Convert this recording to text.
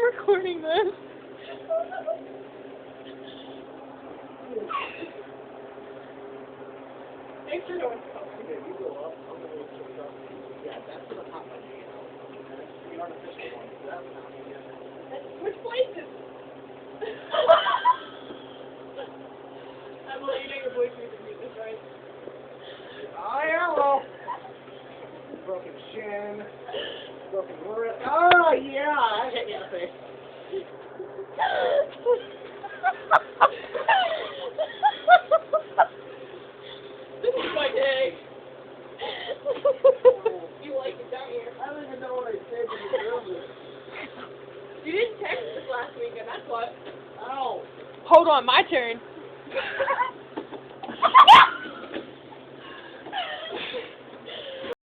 recording this. Thanks for knowing. Okay, you go up. I'm going to go check up. Yeah, that's going to pop my name out. That's the artificial one. So that's not me. Which places? I'm letting your boyfriend read this, right? Oh, hello. Broken shin. Broken wrist. Oh, yeah. I hit you in the face. This is my day. You like it, don't you? I don't even know what I said when you filmed it. You didn't text us last weekend, that's what. Ow. Hold on, my turn.